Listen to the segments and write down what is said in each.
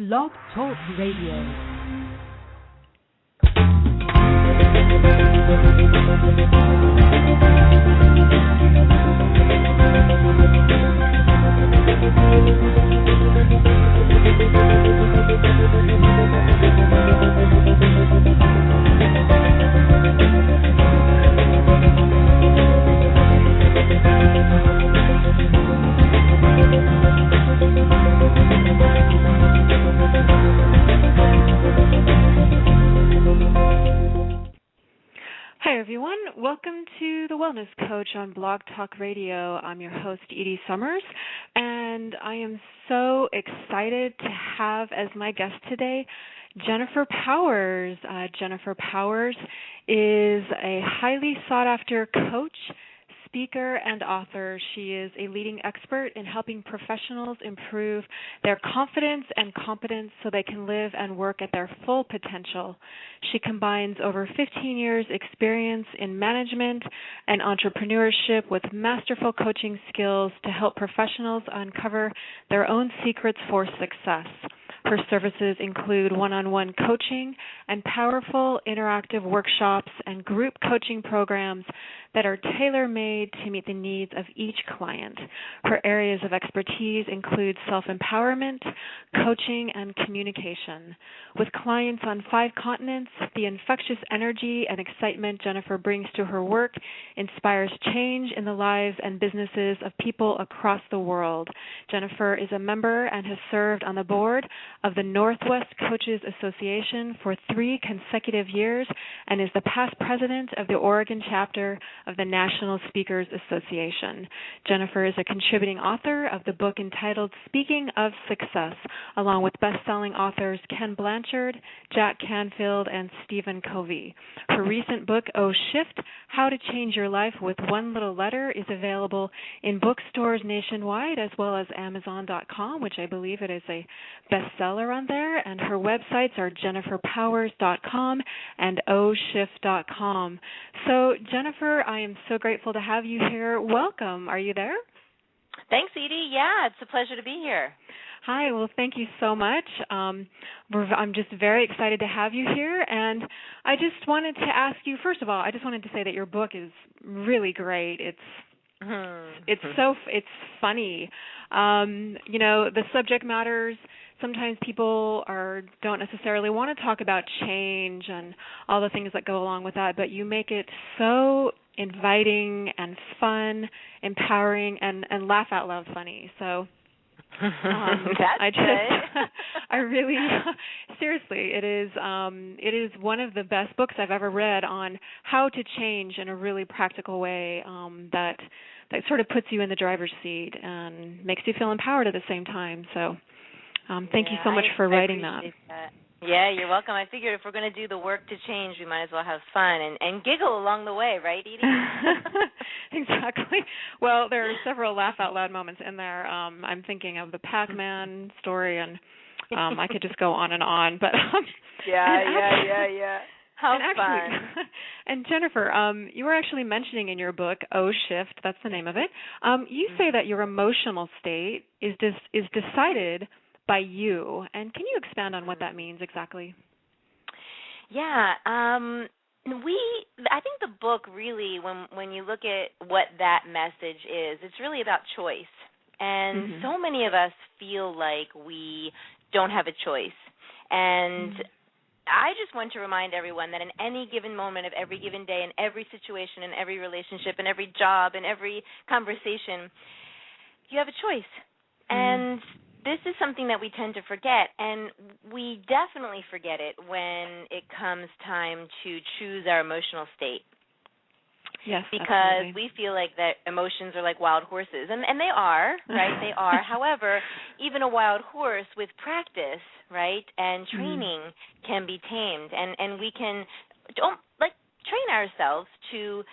Blog Talk Radio. Hi everyone, welcome to the Wellness Coach on Blog Talk Radio. I'm your host, Edie Summers, and I am so excited to have as my guest today Jennifer Powers. Jennifer Powers is a highly sought-after coach, speaker, and author. She is a leading expert in helping professionals improve their confidence and competence so they can live and work at their full potential. She combines over 15 years experience in management and entrepreneurship with masterful coaching skills to help professionals uncover their own secrets for success. Her services include one-on-one coaching and powerful interactive workshops and group coaching programs that are tailor-made to meet the needs of each client. Her areas of expertise include self-empowerment, coaching, and communication. With clients on 5 continents, the infectious energy and excitement Jennifer brings to her work inspires change in the lives and businesses of people across the world. Jennifer is a member and has served on the board of the Northwest Coaches Association for 3 consecutive years and is the past president of the Oregon chapter of the National Speakers Association. Jennifer is a contributing author of the book entitled Speaking of Success, along with best-selling authors Ken Blanchard, Jack Canfield, and Stephen Covey. Her recent book, Oh Shift, How to Change Your Life with One Little Letter, is available in bookstores nationwide as well as Amazon.com, which I believe it is a bestseller on there, and her websites are jenniferpowers.com and ohshift.com. So, Jennifer, I am so grateful to have you here. Welcome. Are you there? Thanks, Edie. Yeah, it's a pleasure to be here. Hi. Well, thank you so much. I'm just very excited to have you here, and I just wanted to ask you, first of all, I just wanted to say that your book is really great. It's funny. The subject matters. Sometimes people don't necessarily want to talk about change and all the things that go along with that, but you make it so inviting and fun, empowering, and laugh out loud funny. So That's good. I really, seriously, it is one of the best books I've ever read on how to change in a really practical way that sort of puts you in the driver's seat and makes you feel empowered at the same time. So thank you so much for writing that. Yeah, you're welcome. I figured if we're going to do the work to change, we might as well have fun and giggle along the way, right, Edie? Exactly. Well, there are several laugh-out-loud moments in there. I'm thinking of the Pac-Man story, and I could just go on and on. But Yeah. How fun. And Jennifer, you were actually mentioning in your book, Oh Shift, that's the name of it, you say that your emotional state is decided by you. And can you expand on what that means exactly? Yeah. I think the book really, when you look at what that message is, it's really about choice. And so many of us feel like we don't have a choice. And I just want to remind everyone that in any given moment of every given day, in every situation, in every relationship, in every job, in every conversation, you have a choice. And this is something that we tend to forget, and we definitely forget it when it comes time to choose our emotional state. Yes, because absolutely. we feel like that emotions are like wild horses, and they are, right? They are. However, even a wild horse with practice, right, and training can be tamed, and we can train ourselves to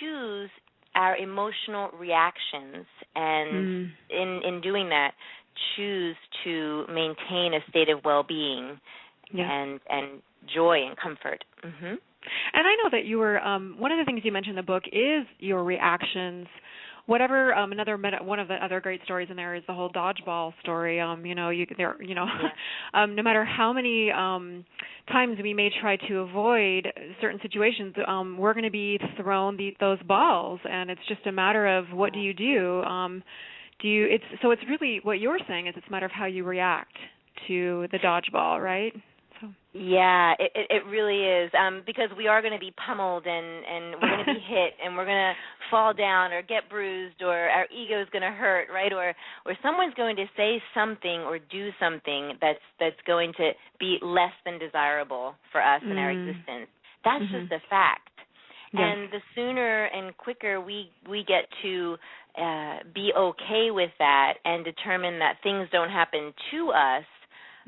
choose our emotional reactions, and in doing that, choose to maintain a state of well-being and joy and comfort. And I know that you were one of the things you mentioned in the book is your reactions whatever. One of the other great stories in there is the whole dodgeball story. No matter how many times we may try to avoid certain situations, we're going to be thrown those balls, and it's just a matter of what do you do. It's really what you're saying is it's a matter of how you react to the dodgeball, right? So. Yeah, it really is, because we are going to be pummeled and we're going to be hit and we're going to fall down or get bruised or our ego is going to hurt, right? Or someone's going to say something or do something that's going to be less than desirable for us in our existence. That's just a fact. Yes. And the sooner and quicker we get to be okay with that and determine that things don't happen to us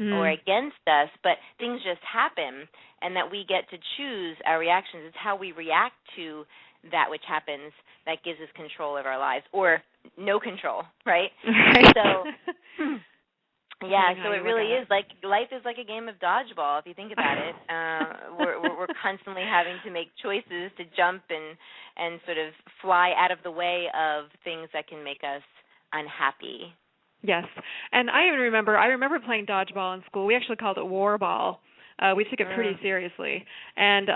or against us, but things just happen, and that we get to choose our reactions. It's how we react to that which happens that gives us control of our lives, or no control, right? So, yeah, so it really is like life is like a game of dodgeball if you think about it. We're constantly having to make choices to jump and sort of fly out of the way of things that can make us unhappy. Yes, and I remember playing dodgeball in school. We actually called it war ball. We took it pretty seriously, and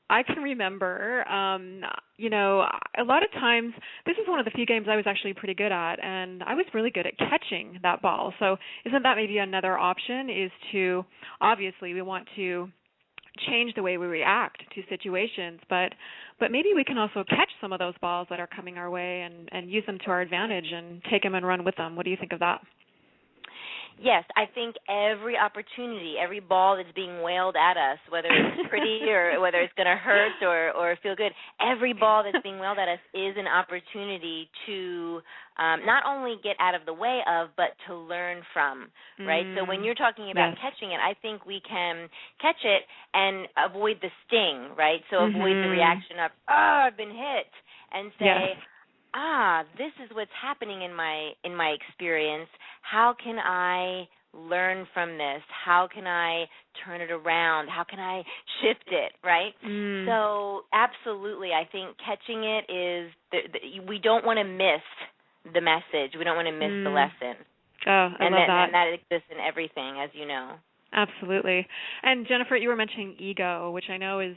I can remember, a lot of times, this is one of the few games I was actually pretty good at, and I was really good at catching that ball. So isn't that maybe another option, is to, obviously we want to change the way we react to situations, but maybe we can also catch some of those balls that are coming our way and use them to our advantage and take them and run with them. What do you think of that? Yes, I think every opportunity, every ball that's being wailed at us, whether it's pretty or whether it's going to hurt or feel good, every ball that's being wailed at us is an opportunity to not only get out of the way of, but to learn from, right? So when you're talking about catching it, I think we can catch it and avoid the sting, right? So avoid the reaction of, I've been hit, and say, this is what's happening in my experience. How can I learn from this? How can I turn it around? How can I shift it, right? So absolutely, I think catching it is, we don't want to miss the message. We don't want to miss the lesson. Oh, I love that. And that exists in everything, as you know. Absolutely. And Jennifer, you were mentioning ego, which I know is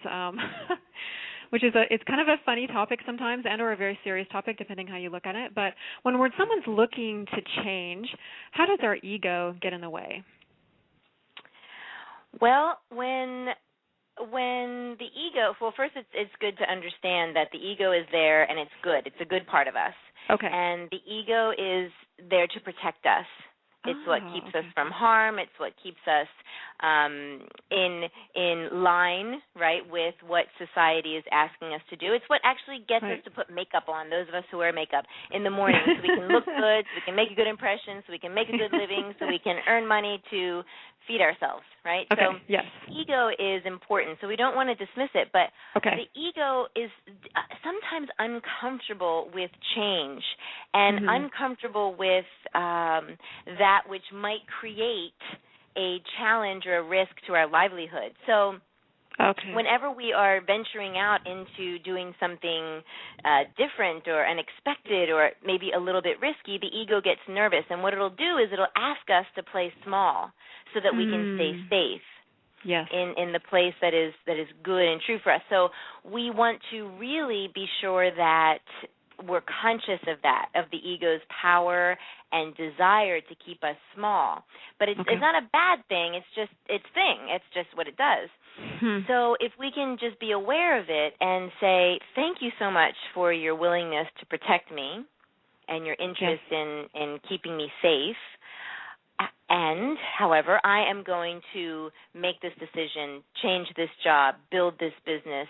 it's kind of a funny topic sometimes, and or a very serious topic depending how you look at it. But when someone's looking to change, how does our ego get in the way? Well, when the ego, first it's good to understand that the ego is there and it's good. It's a good part of us. Okay. And the ego is there to protect us. It's what keeps us from harm. It's what keeps us in line, right, with what society is asking us to do. It's what actually gets us to put makeup on, those of us who wear makeup, in the morning, so we can look good, so we can make a good impression, so we can make a good living, so we can earn money to feed ourselves, right? Okay. So ego is important, so we don't want to dismiss it, but the ego is sometimes uncomfortable with change and uncomfortable with that which might create a challenge or a risk to our livelihood. So whenever we are venturing out into doing something different or unexpected or maybe a little bit risky, the ego gets nervous, and what it'll do is it'll ask us to play small so that we can stay safe. Yes. In the place that is good and true for us. So we want to really be sure that we're conscious of that, of the ego's power and desire to keep us small. But it's not a bad thing. It's just its thing. It's just what it does. So if we can just be aware of it and say, thank you so much for your willingness to protect me and your interest in keeping me safe. And, however, I am going to make this decision, change this job, build this business,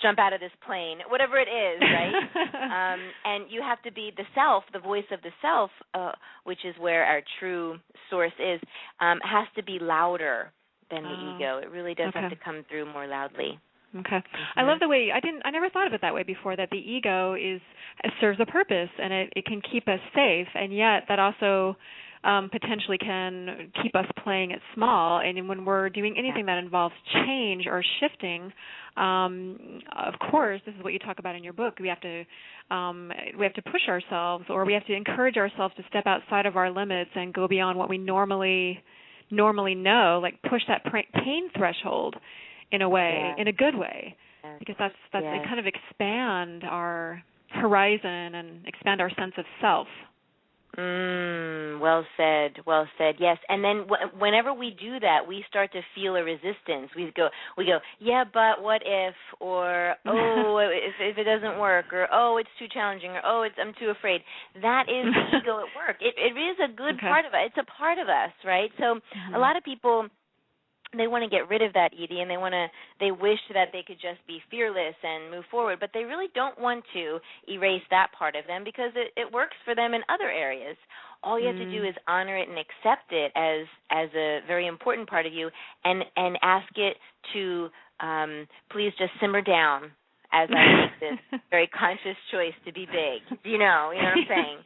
jump out of this plane, whatever it is, right? And you have to be the self, the voice of the self, which is where our true source is, has to be louder than the ego. It really does have to come through more loudly. Okay. I love the way I never thought of it that way before, that the ego serves a purpose and it can keep us safe, and yet that also potentially can keep us playing it small. And when we're doing anything that involves change or shifting, of course, this is what you talk about in your book. We have to push ourselves, or we have to encourage ourselves to step outside of our limits and go beyond what we normally know, like push that pain threshold in a way, in a good way, because that's it kind of expand our horizon and expand our sense of self. Well said. Yes, and then whenever we do that, we start to feel a resistance. We go, yeah, but what if, or oh, if it doesn't work, or oh, it's too challenging, or oh, I'm too afraid. That is the ego at work. It is a good part of it. It's a part of us, right? So a lot of people, they want to get rid of that, Edie, and they wish that they could just be fearless and move forward, but they really don't want to erase that part of them because it works for them in other areas. All you have to do is honor it and accept it as a very important part of you, and ask it to please just simmer down as I make this very conscious choice to be big. You know what I'm saying?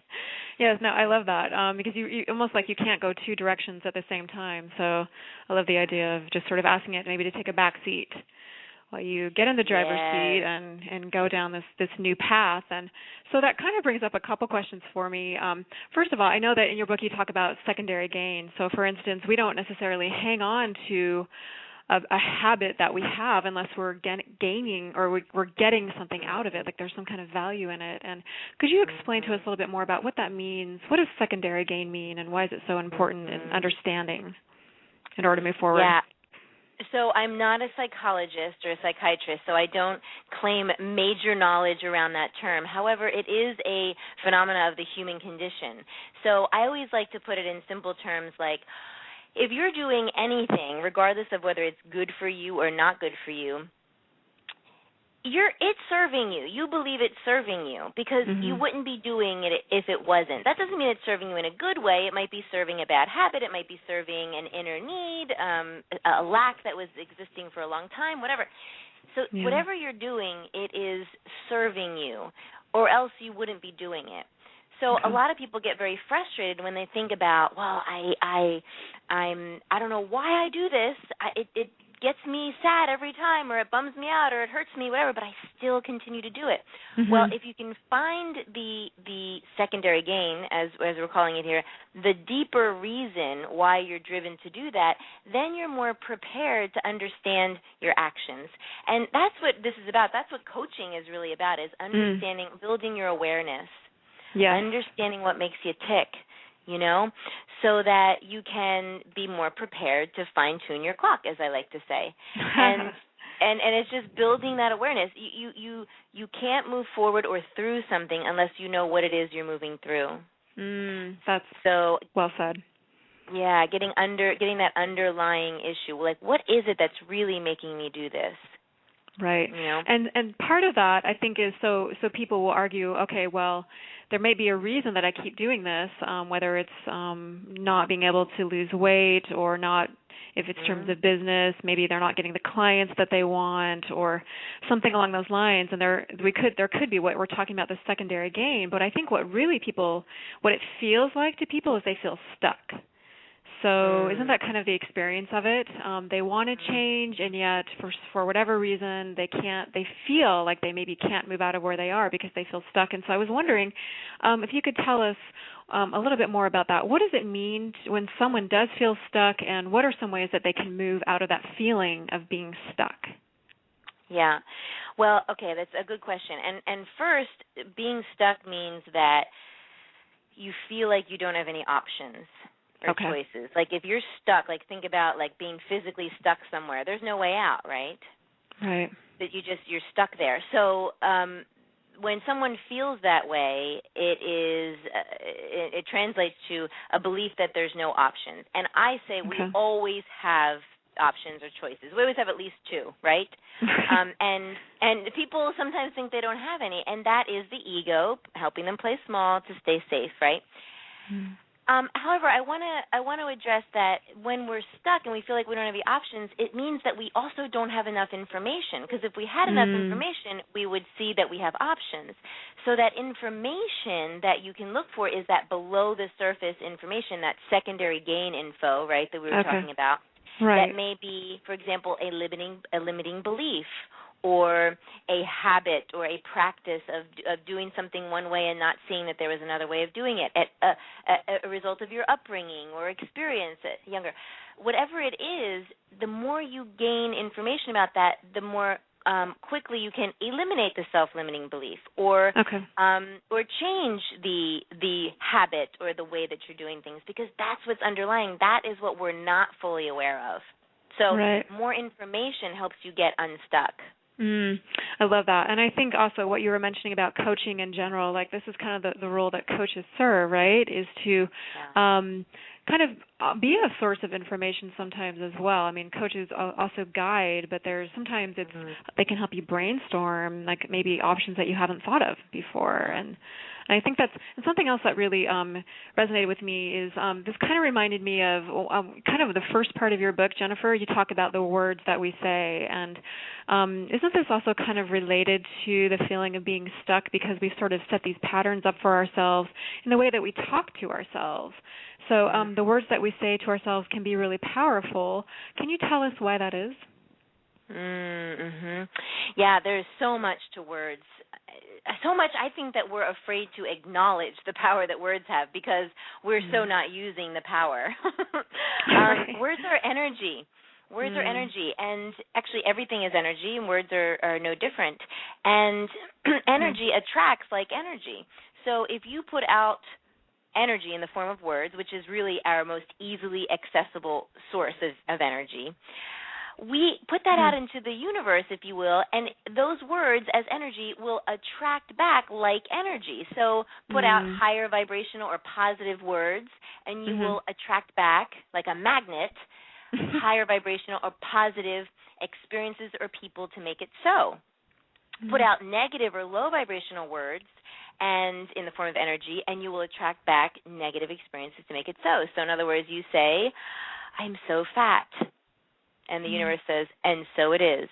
Yes, no, I love that because you almost like you can't go two directions at the same time. So I love the idea of just sort of asking it maybe to take a back seat while you get in the driver's seat and go down this new path. And so that kind of brings up a couple questions for me. First of all, I know that in your book you talk about secondary gain. So, for instance, we don't necessarily hang on to a habit that we have unless we're gaining or we're getting something out of it, like there's some kind of value in it. And could you explain to us a little bit more about what that means? What does secondary gain mean, and why is it so important in understanding in order to move forward? Yeah. So I'm not a psychologist or a psychiatrist, so I don't claim major knowledge around that term. However, it is a phenomena of the human condition. So I always like to put it in simple terms like, if you're doing anything, regardless of whether it's good for you or not good for you, it's serving you. You believe it's serving you because you wouldn't be doing it if it wasn't. That doesn't mean it's serving you in a good way. It might be serving a bad habit. It might be serving an inner need, a lack that was existing for a long time, whatever. So whatever you're doing, it is serving you, or else you wouldn't be doing it. So a lot of people get very frustrated when they think about, well, I don't know why I do this. It gets me sad every time, or it bums me out, or it hurts me, whatever, but I still continue to do it. Well, if you can find the secondary gain, as we're calling it here, the deeper reason why you're driven to do that, then you're more prepared to understand your actions. And that's what this is about. That's what coaching is really about, is understanding, building your awareness. Understanding what makes you tick, so that you can be more prepared to fine-tune your clock, as I like to say. And it's just building that awareness. You can't move forward or through something unless you know what it is you're moving through. That's so well said. Yeah, getting that underlying issue. Like, what is it that's really making me do this? Right. And part of that, I think, is so people will argue, okay, well, there may be a reason that I keep doing this, whether it's not being able to lose weight, or not, if it's terms of business, maybe they're not getting the clients that they want, or something along those lines. And there could be what we're talking about, the secondary gain. But I think what it feels like to people is they feel stuck. So isn't that kind of the experience of it? They want to change, and yet for whatever reason they can't. They feel like they maybe can't move out of where they are because they feel stuck. And so I was wondering if you could tell us a little bit more about that. What does it mean when someone does feel stuck, and what are some ways that they can move out of that feeling of being stuck? Yeah. Well, okay, that's a good question. And first, being stuck means that you feel like you don't have any options or choices. Like, if you're stuck, like, think about, like, being physically stuck somewhere. There's no way out, right? Right. That you're stuck there. So when someone feels that way, it translates to a belief that there's no options. And I say we always have options or choices. We always have at least two, right? And people sometimes think they don't have any, and that is the ego helping them play small to stay safe, right? However, I want to address that when we're stuck and we feel like we don't have the options, it means that we also don't have enough information. Because if we had enough information, we would see that we have options. So that information that you can look for is that below the surface information, that secondary gain info, right, that we were talking about. Right. That may be, for example, a limiting belief, or a habit or a practice of doing something one way and not seeing that there was another way of doing it, a result of your upbringing or experience younger. Whatever it is, the more you gain information about that, the more quickly you can eliminate the self-limiting belief or change the habit or the way that you're doing things, because that's what's underlying. That is what we're not fully aware of. So more information helps you get unstuck. I love that. And I think also what you were mentioning about coaching in general, like this is kind of the role that coaches serve, right, is to kind of be a source of information sometimes as well. I mean, coaches also guide, but there's sometimes they can help you brainstorm, like maybe options that you haven't thought of before. And I think that's something else that really resonated with me is this kind of reminded me of kind of the first part of your book, Jennifer. You talk about the words that we say, and isn't this also kind of related to the feeling of being stuck because we've sort of set these patterns up for ourselves in the way that we talk to ourselves? So the words that we say to ourselves can be really powerful. Can you tell us why that is? Yeah, there's so much to words. So much I think that we're afraid to acknowledge the power that words have because we're so not using the power. Words are energy. Words are energy, and actually everything is energy, and words are no different. And energy attracts like energy. So if you put out energy in the form of words, which is really our most easily accessible source of energy, we put that out into the universe, if you will, and those words as energy will attract back like energy. So put out higher vibrational or positive words, and you will attract back, like a magnet, higher vibrational or positive experiences or people to make it so. Put out negative or low vibrational words and in the form of energy, and you will attract back negative experiences to make it so. So in other words, you say, I'm so fat. And the universe says, and so it is.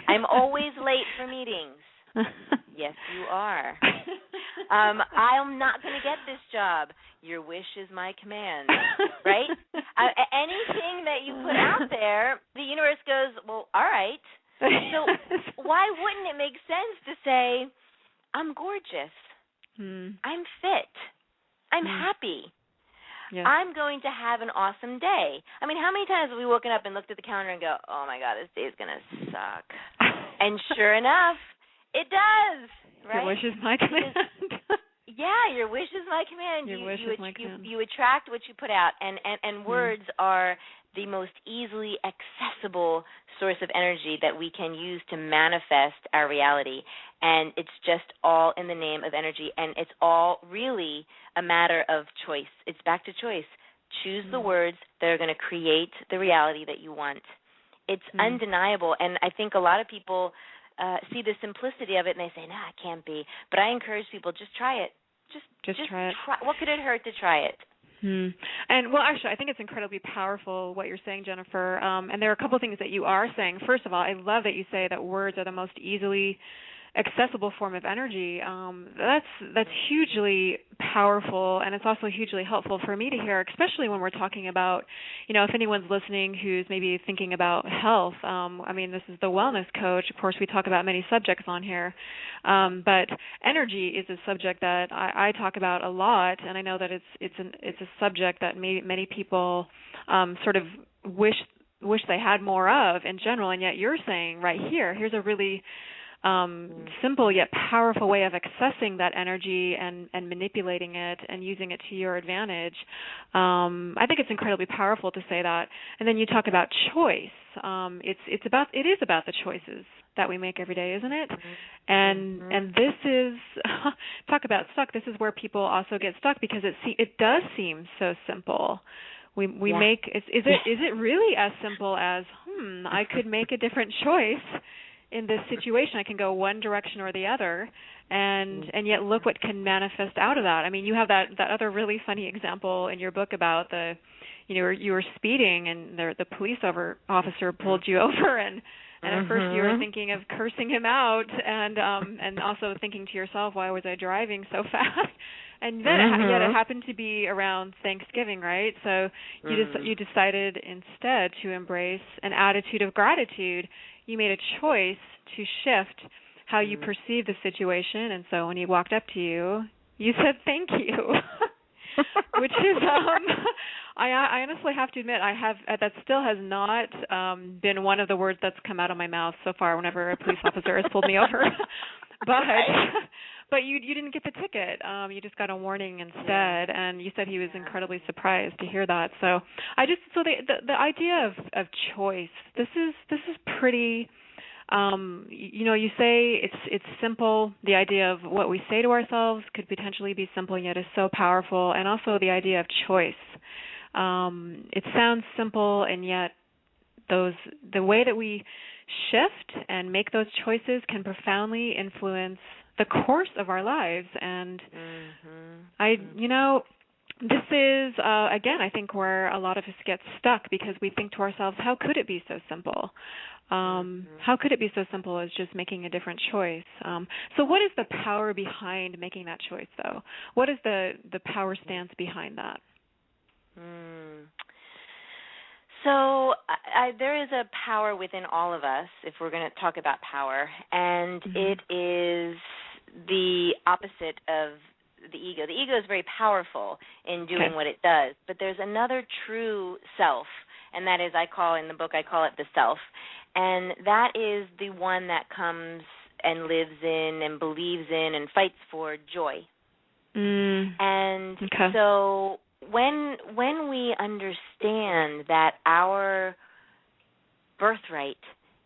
I'm always late for meetings. Yes, you are. I'm not going to get this job. Your wish is my command, right? Anything that you put out there, the universe goes, well, all right. So why wouldn't it make sense to say, I'm gorgeous. I'm fit. I'm happy. Yeah. I'm going to have an awesome day. I mean, how many times have we woken up and looked at the calendar and go, oh, my God, this day is going to suck. And sure enough, it does, right? Your wish is my command. Yeah, your wish is my command. Your wish is my command. You attract what you put out, and words are the most easily accessible source of energy that we can use to manifest our reality. And it's just all in the name of energy, and it's all really a matter of choice. It's back to choice. Choose the words that are going to create the reality that you want. It's undeniable, and I think a lot of people see the simplicity of it, and they say, it can't be. But I encourage people, just try it. Just try it. What could it hurt to try it? And, well, actually, I think it's incredibly powerful what you're saying, Jennifer. And there are a couple of things that you are saying. First of all, I love that you say that words are the most easily accessible form of energy. That's hugely powerful, and it's also hugely helpful for me to hear, especially when we're talking about, if anyone's listening who's maybe thinking about health. I mean, this is the wellness coach. Of course, we talk about many subjects on here, but energy is a subject that I talk about a lot, and I know that it's a subject that many people sort of wish they had more of in general, and yet you're saying right here's a really simple yet powerful way of accessing that energy and manipulating it and using it to your advantage. I think it's incredibly powerful to say that. And then you talk about choice. It is about the choices that we make every day, isn't it? And this is talk about stuck. This is where people also get stuck because it does seem so simple. We make is it really as simple as I could make a different choice in this situation. I can go one direction or the other, and yet look what can manifest out of that. I mean, you have that other really funny example in your book about you were speeding and the police officer pulled you over, and at first you were thinking of cursing him out, and also thinking to yourself, why was I driving so fast? And then yet it happened to be around Thanksgiving, right? So you decided instead to embrace an attitude of gratitude. You made a choice to shift how you perceive the situation, and so when he walked up to you, you said thank you, which is I honestly have to admit that still has not been one of the words that's come out of my mouth so far whenever a police officer has pulled me over, but you didn't get the ticket. You just got a warning instead, and you said he was incredibly surprised to hear that. So the idea of choice. This is pretty. You say it's simple. The idea of what we say to ourselves could potentially be simple, and yet is so powerful. And also the idea of choice. It sounds simple, and yet the way that we shift and make those choices can profoundly influence the course of our lives. And this is again, I think where a lot of us get stuck, because we think to ourselves, how could it be so simple? How could it be so simple as just making a different choice? So what is the power behind making that choice, though? What is the power stance behind that? So there is a power within all of us, if we're going to talk about power, and it is the opposite of the ego. The ego is very powerful in doing what it does, but there's another true self, and that is, I call it the self, and that is the one that comes and lives in and believes in and fights for joy. And so when we understand that our birthright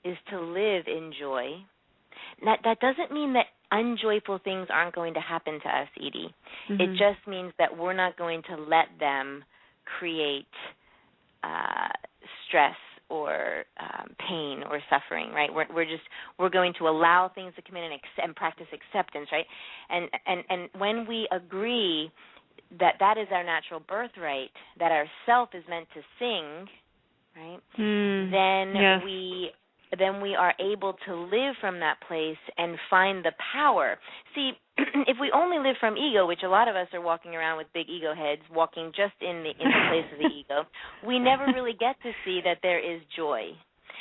is to live in joy, that doesn't mean that unjoyful things aren't going to happen to us, Edie. It just means that we're not going to let them create stress or pain or suffering, right? We're going to allow things to come in and practice acceptance, right? And when we agree that is our natural birthright, that our self is meant to sing, right? Then we are able to live from that place and find the power. See, if we only live from ego, which a lot of us are walking around with big ego heads, walking just in the place of the ego, we never really get to see that there is joy.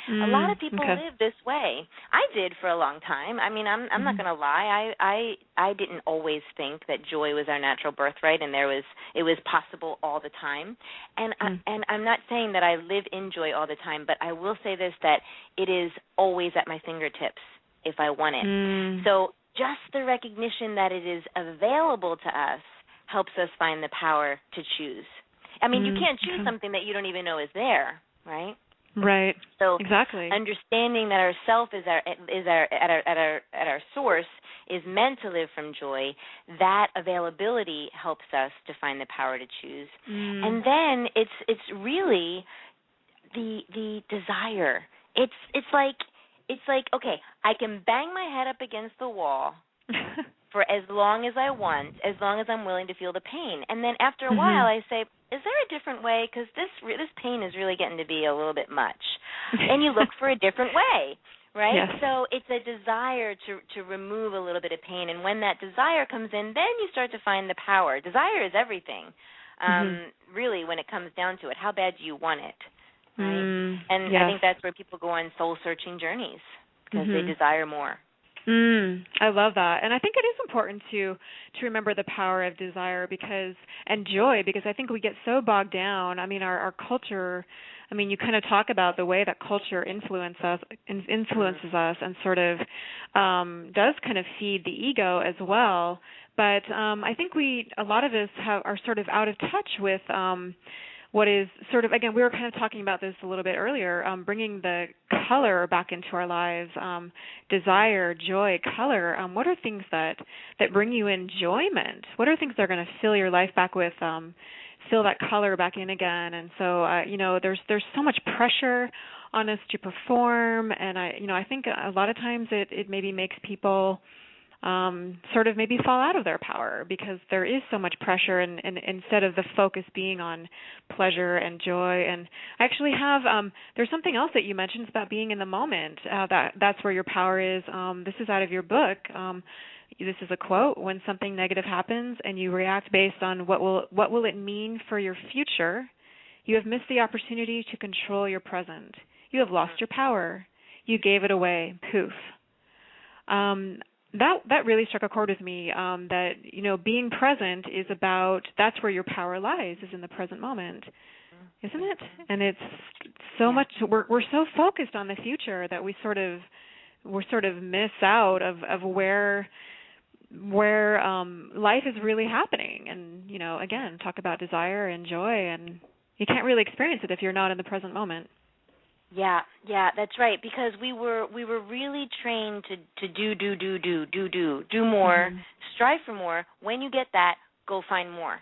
A lot of people live this way. I did for a long time. I mean, I'm not going to lie. I didn't always think that joy was our natural birthright, and it was possible all the time. And I'm not saying that I live in joy all the time, but I will say this, that it is always at my fingertips if I want it. So just the recognition that it is available to us helps us find the power to choose. I mean, you can't choose something that you don't even know is there, right? Right. So exactly. Understanding that our self is at our source is meant to live from joy. That availability helps us to find the power to choose. And then it's really the desire. It's like okay, I can bang my head up against the wall for as long as I want, as long as I'm willing to feel the pain. And then after a while, I say, is there a different way? Because this pain is really getting to be a little bit much. And you look for a different way, right? Yes. So it's a desire to remove a little bit of pain. And when that desire comes in, then you start to find the power. Desire is everything, really, when it comes down to it. How bad do you want it? Right? And I think that's where people go on soul-searching journeys, because they desire more. I love that. And I think it is important to remember the power of desire and joy, because I think we get so bogged down. I mean, our culture, I mean, you kind of talk about the way that culture influences us and sort of does kind of feed the ego as well. But I think a lot of us are sort of out of touch with what is sort of, again, we were kind of talking about this a little bit earlier, bringing the color back into our lives, desire, joy, color. What are things that bring you enjoyment? What are things that are going to fill your life back with, fill that color back in again? And so, there's so much pressure honest to perform. And I think a lot of times it maybe makes people sort of maybe fall out of their power because there is so much pressure, and instead of the focus being on pleasure and joy. And I actually have there's something else that you mentioned about being in the moment. That's where your power is. This is out of your book. This is a quote: "When something negative happens and you react based on what will it mean for your future, you have missed the opportunity to control your present. You have lost your power. You gave it away. Poof." That really struck a chord with me. That being present is about, that's where your power lies, is in the present moment, isn't it? And it's so much. We're so focused on the future that we sort of miss out of where life is really happening. And again, talk about desire and joy, and you can't really experience it if you're not in the present moment. Yeah, that's right. Because we were really trained to do more, strive for more. When you get that, go find more.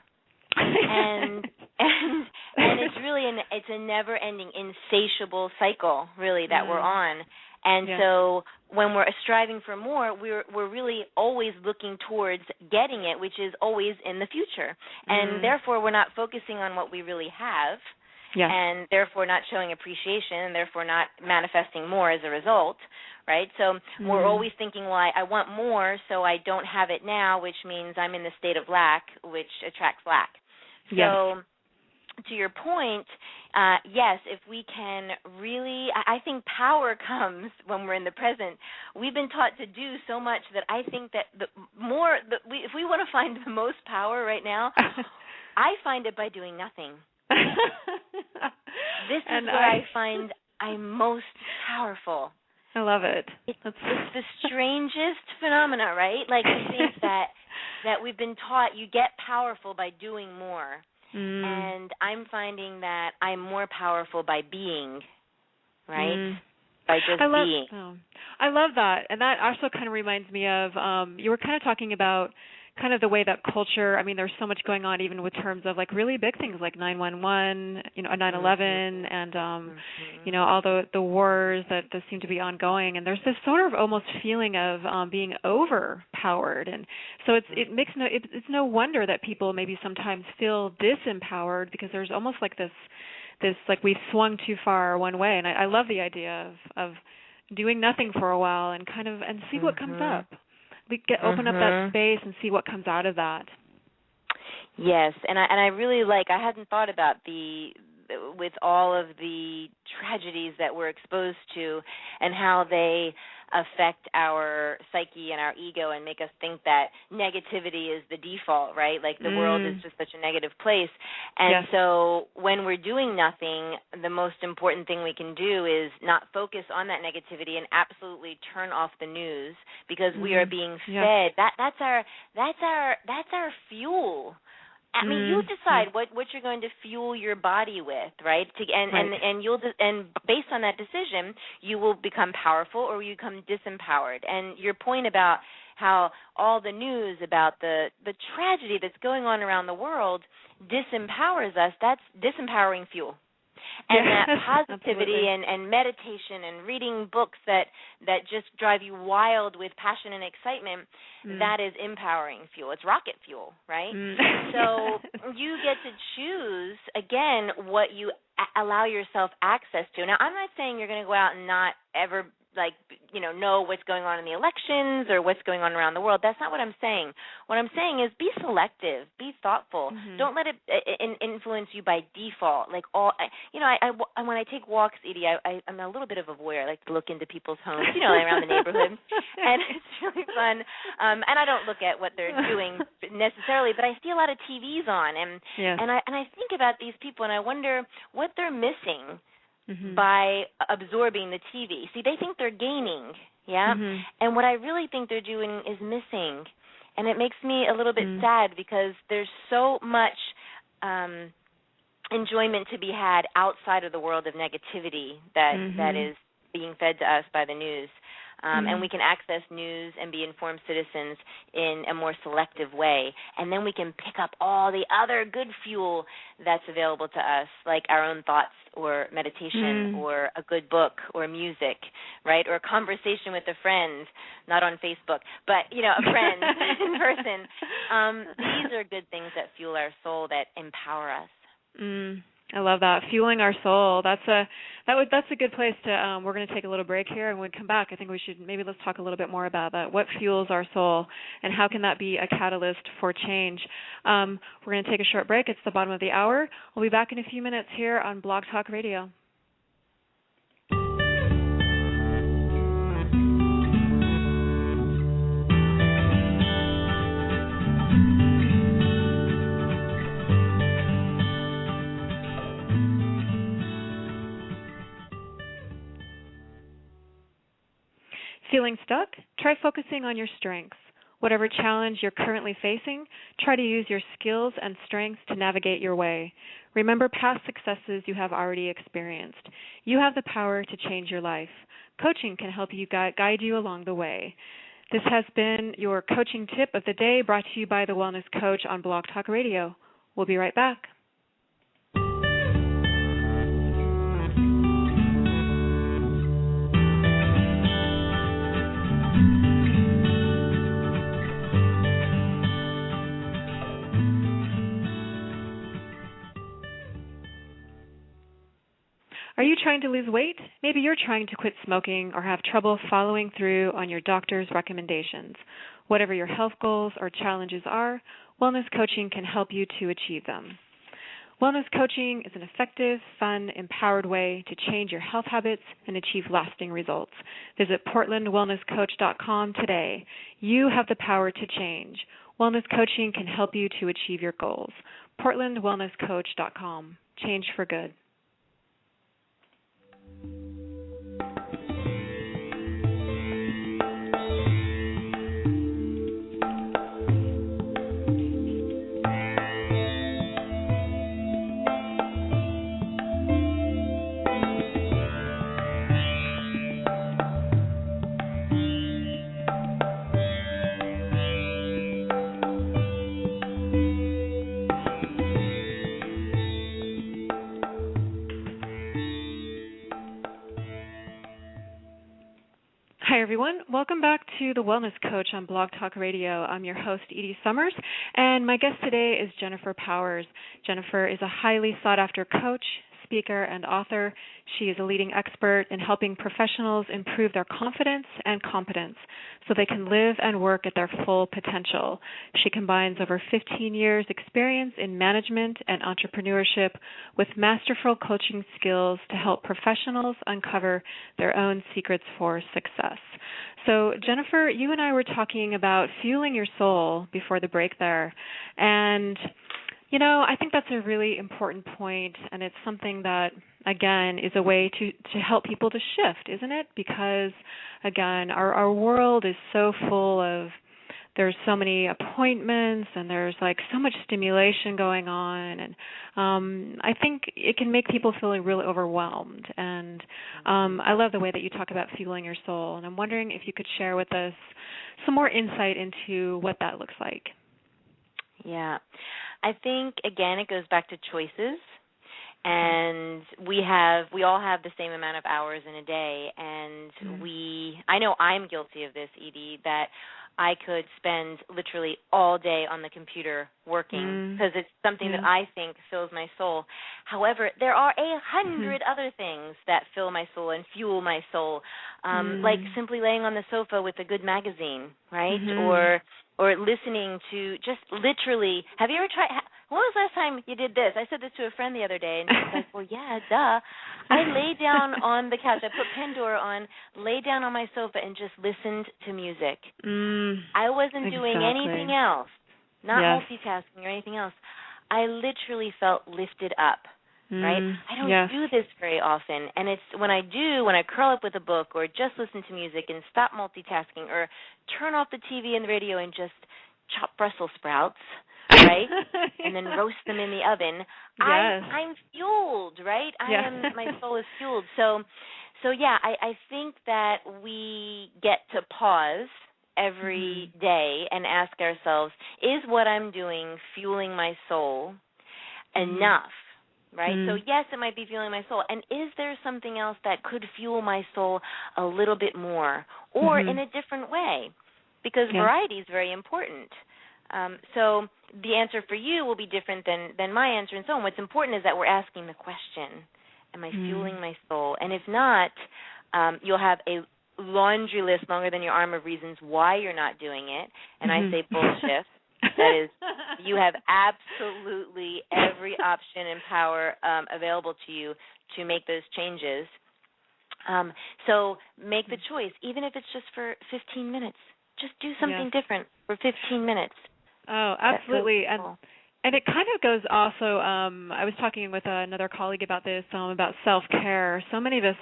and it's really it's a never-ending, insatiable cycle, really, that we're on. And so when we're striving for more, we're really always looking towards getting it, which is always in the future. And therefore, we're not focusing on what we really have. Yes. And therefore not showing appreciation, and therefore not manifesting more as a result, right? So we're always thinking, well, I want more, so I don't have it now, which means I'm in the state of lack, which attracts lack. So to your point, yes, if we can really, I think power comes when we're in the present. We've been taught to do so much that I think that if we want to find the most power right now, I find it by doing nothing. This is where I find I'm most powerful. I love it. It's the strangest phenomena, right? Like, I think that we've been taught you get powerful by doing more. And I'm finding that I'm more powerful by being, right? By just being. I love that. And that also kind of reminds me of, you were kind of talking about kind of the way that culture, I mean, there's so much going on even with terms of like really big things like 911, 9/11, and, all the wars that seem to be ongoing. And there's this sort of almost feeling of being overpowered. And so it's no wonder that people maybe sometimes feel disempowered, because there's almost like this like we've swung too far one way. And I love the idea of doing nothing for a while and kind of see what comes up. Open up that space and see what comes out of that. Yes, and I really I hadn't thought about with all of the tragedies that we're exposed to and how they affect our psyche and our ego and make us think that negativity is the default, right? Like the world is just such a negative place. And so when we're doing nothing, the most important thing we can do is not focus on that negativity and absolutely turn off the news, because we are being fed. That's our fuel. I mean, you decide what you're going to fuel your body with, right? And based on that decision, you will become powerful or you become disempowered. And your point about how all the news about the tragedy that's going on around the world disempowers us, that's disempowering fuel. And that positivity and meditation and reading books that just drive you wild with passion and excitement, that is empowering fuel. It's rocket fuel, right? So you get to choose, again, what you allow yourself access to. Now, I'm not saying you're going to go out and not ever know what's going on in the elections or what's going on around the world. That's not what I'm saying. What I'm saying is be selective, be thoughtful. Don't let it influence you by default. Like when I take walks, Edie, I'm a little bit of a voyeur. I like to look into people's homes, around the neighborhood, and it's really fun. And I don't look at what they're doing necessarily, but I see a lot of TVs on, and I think about these people, and I wonder what they're missing by absorbing the TV. See, they think they're gaining, and what I really think they're doing is missing. And it makes me a little bit sad, because there's so much enjoyment to be had outside of the world of negativity that is being fed to us by the news. and we can access news and be informed citizens in a more selective way. And then we can pick up all the other good fuel that's available to us, like our own thoughts or meditation or a good book or music, right, or a conversation with a friend, not on Facebook, but, a friend in person. These are good things that fuel our soul, that empower us. I love that. Fueling our soul. That's a good place to. We're going to take a little break here, and when we come back, I think we should let's talk a little bit more about that. What fuels our soul, and how can that be a catalyst for change? We're going to take a short break. It's the bottom of the hour. We'll be back in a few minutes here on Blog Talk Radio. Feeling stuck? Try focusing on your strengths. Whatever challenge you're currently facing, try to use your skills and strengths to navigate your way. Remember past successes you have already experienced. You have the power to change your life. Coaching can help you guide you along the way. This has been your coaching tip of the day, brought to you by the Wellness Coach on Blog Talk Radio. We'll be right back. Are you trying to lose weight? Maybe you're trying to quit smoking or have trouble following through on your doctor's recommendations. Whatever your health goals or challenges are, wellness coaching can help you to achieve them. Wellness coaching is an effective, fun, empowered way to change your health habits and achieve lasting results. Visit portlandwellnesscoach.com today. You have the power to change. Wellness coaching can help you to achieve your goals. portlandwellnesscoach.com. Change for good. Hi, everyone. Welcome back to the Wellness Coach on Blog Talk Radio. I'm your host, Edie Summers, and my guest today is Jennifer Powers. Jennifer is a highly sought-after coach, speaker, and author. She is a leading expert in helping professionals improve their confidence and competence so they can live and work at their full potential. She combines over 15 years' experience in management and entrepreneurship with masterful coaching skills to help professionals uncover their own secrets for success. So, Jennifer, you and I were talking about fueling your soul before the break there, and I think that's a really important point, and it's something that, again, is a way to help people to shift, isn't it? Because, again, our world is so full of, there's so many appointments, and there's so much stimulation going on, and I think it can make people feel really overwhelmed. And I love the way that you talk about fueling your soul, and I'm wondering if you could share with us some more insight into what that looks like. Yeah. I think, again, it goes back to choices, and we all have the same amount of hours in a day, and I know I'm guilty of this, Edie, that I could spend literally all day on the computer working because it's something that I think fills my soul. However, there are 100 other things that fill my soul and fuel my soul, like simply laying on the sofa with a good magazine, right? Or listening to just literally, have you ever tried, when was the last time you did this? I said this to a friend the other day, and she was like, well, yeah, duh. I lay down on the couch, I put Pandora on, lay down on my sofa, and just listened to music. I wasn't doing anything else, not multitasking or anything else. I literally felt lifted up. Right? I don't do this very often, and it's when I curl up with a book or just listen to music and stop multitasking or turn off the TV and the radio and just chop Brussels sprouts, right? And then roast them in the oven. Yes. I'm fueled, right? My soul is fueled. So yeah, I think that we get to pause every day and ask ourselves, is what I'm doing fueling my soul enough? Right? So yes, it might be fueling my soul. And is there something else that could fuel my soul a little bit more or in a different way? Because variety is very important. So the answer for you will be different than my answer and so on. What's important is that we're asking the question, am I fueling my soul? And if not, you'll have a laundry list longer than your arm of reasons why you're not doing it. And I say bullshit. That is, you have absolutely every option and power available to you to make those changes. So make the choice, even if it's just for 15 minutes. Just do something different for 15 minutes. Oh, absolutely. And it kind of goes also, I was talking with another colleague about this, about self-care. So many of us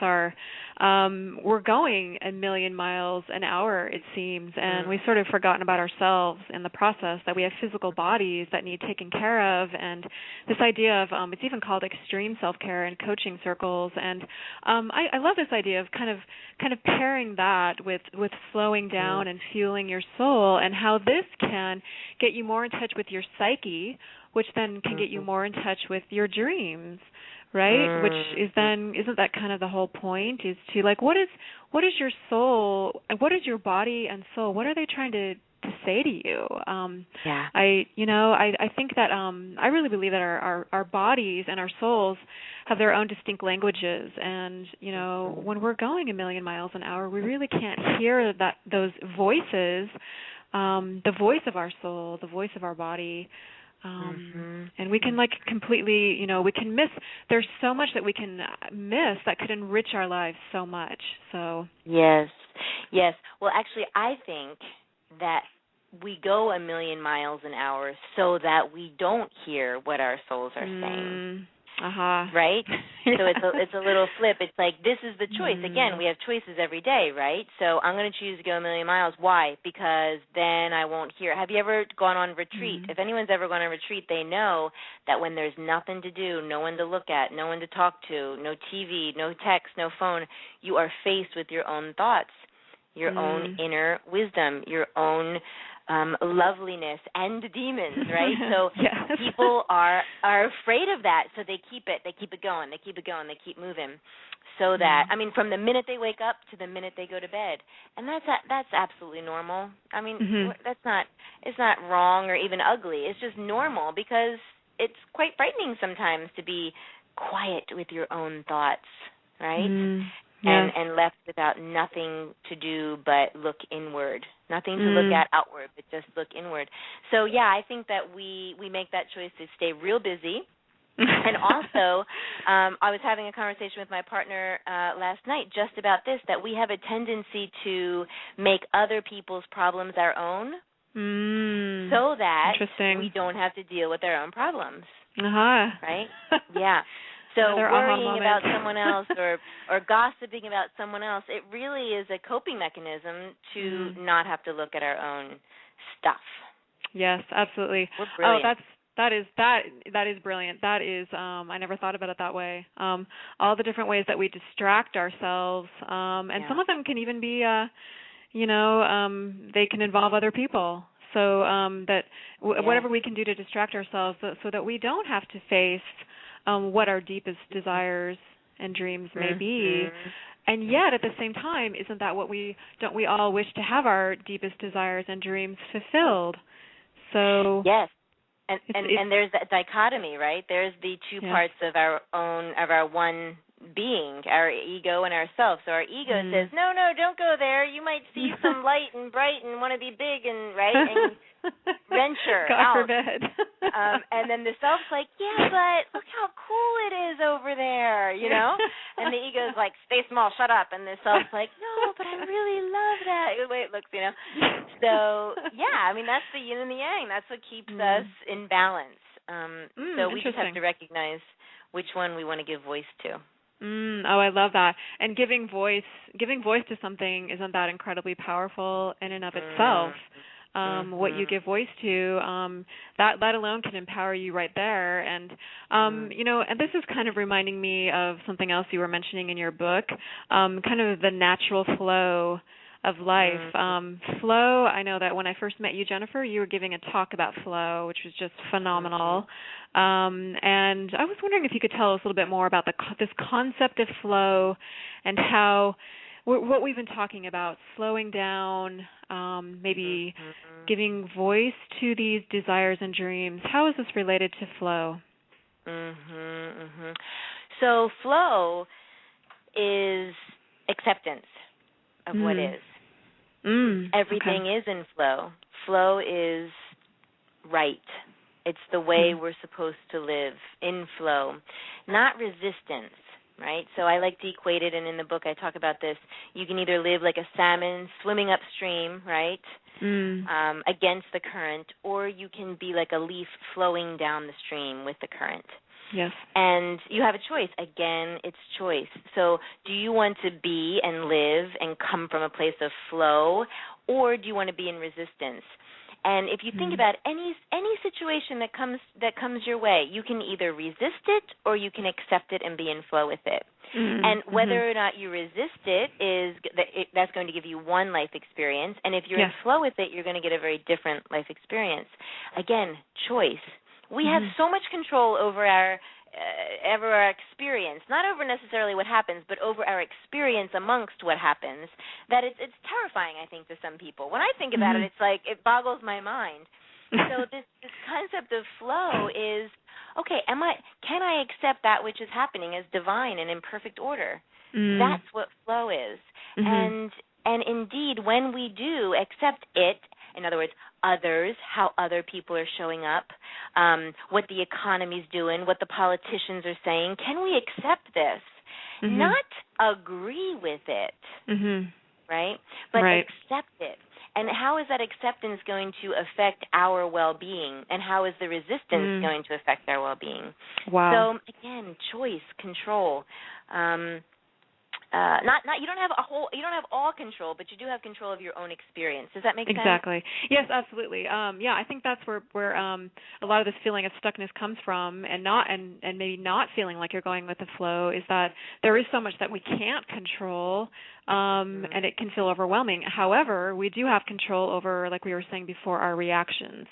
we're going a million miles an hour, it seems, and we've sort of forgotten about ourselves in the process, that we have physical bodies that need taken care of. And this idea of, it's even called extreme self-care in coaching circles. And I love this idea of kind of pairing that with slowing down and fueling your soul, and how this can get you more in touch with your psyche, which then can get you more in touch with your dreams, right? Which is then, isn't that kind of the whole point, is to like, what is your soul, what is your body and soul, what are they trying to say to you? I think that I really believe that our bodies and our souls have their own distinct languages, and when we're going a million miles an hour, we really can't hear those voices, the voice of our soul, the voice of our body. And we can completely, we can miss, there's so much that we can miss that could enrich our lives so much. So Yes. Well, actually, I think that we go a million miles an hour so that we don't hear what our souls are saying. Right? So it's a little flip. It's like, this is the choice. Again, we have choices every day, right? So I'm going to choose to go a million miles. Why? Because then I won't hear. Have you ever gone on retreat? If anyone's ever gone on retreat, they know that when there's nothing to do, no one to look at, no one to talk to, no TV, no text, no phone, you are faced with your own thoughts, your own inner wisdom, your own loveliness and demons, right? So people are afraid of that, so they keep it going, they keep moving, so that from the minute they wake up to the minute they go to bed, and that's absolutely normal. It's not wrong or even ugly. It's just normal, because it's quite frightening sometimes to be quiet with your own thoughts, right? And left without nothing to do but look inward. Nothing to look at outward, but just look inward. So, I think that we make that choice to stay real busy. And also, I was having a conversation with my partner last night just about this, that we have a tendency to make other people's problems our own, so that we don't have to deal with our own problems. Right? Yeah. So worrying about someone else or gossiping about someone else, it really is a coping mechanism to not have to look at our own stuff. Yes, absolutely. We're brilliant. That is brilliant. That is, I never thought about it that way. All the different ways that we distract ourselves, and some of them can even be, they can involve other people. So whatever we can do to distract ourselves, so that we don't have to face what our deepest desires and dreams may be. And yet, at the same time, isn't that don't we all wish to have our deepest desires and dreams fulfilled? So yes. And there's that dichotomy, right? There's the two parts of our one being, our ego and ourself. So our ego says, no, don't go there. You might see some light and bright and want to be big and and venture God out. forbid. And then the self's like, yeah, but look how cool it is over there, And the ego's like, stay small, shut up. And the self's like, no, but I really love that. The way it looks, So, that's the yin and the yang. That's what keeps us in balance. So we just have to recognize which one we want to give voice to. I love that. And giving voice to something, isn't that incredibly powerful in and of itself? what you give voice to, that alone can empower you right there. And and this is kind of reminding me of something else you were mentioning in your book, kind of the natural flow of life. Flow, I know that when I first met you, Jennifer, you were giving a talk about flow, which was just phenomenal. And I was wondering if you could tell us a little bit more about this concept of flow and how what we've been talking about, slowing down, maybe giving voice to these desires and dreams. How is this related to flow? So flow is acceptance of what is. Everything is in flow. Flow is right. It's the way we're supposed to live, in flow, not resistance, right? So I like to equate it, and in the book I talk about this. You can either live like a salmon swimming upstream, right, against the current, or you can be like a leaf flowing down the stream with the current. Yes. And you have a choice. Again, it's choice. So do you want to be and live and come from a place of flow, or do you want to be in resistance? And if you think about any situation that comes your way, you can either resist it or you can accept it and be in flow with it. And whether or not you resist it, that's going to give you one life experience. And if you're in flow with it, you're going to get a very different life experience. Again, choice. We have so much control over our experience, not over necessarily what happens, but over our experience amongst what happens, that it's terrifying, I think, to some people. When I think about it, it's like it boggles my mind. So this concept of flow is, okay, can I accept that which is happening as divine and in perfect order? That's what flow is. And indeed, when we do accept it, in other words, others, how other people are showing up, what the economy's doing, what the politicians are saying, can we accept this? Not agree with it, right? But accept it. And how is that acceptance going to affect our well-being? And how is the resistance going to affect our well-being? Wow. So again, choice, control. You don't have all control, but you do have control of your own experience. Does that make sense? Exactly. Yes, absolutely. I think that's where a lot of this feeling of stuckness comes from, and maybe not feeling like you're going with the flow, is that there is so much that we can't control, and it can feel overwhelming. However, we do have control over, like we were saying before, our reactions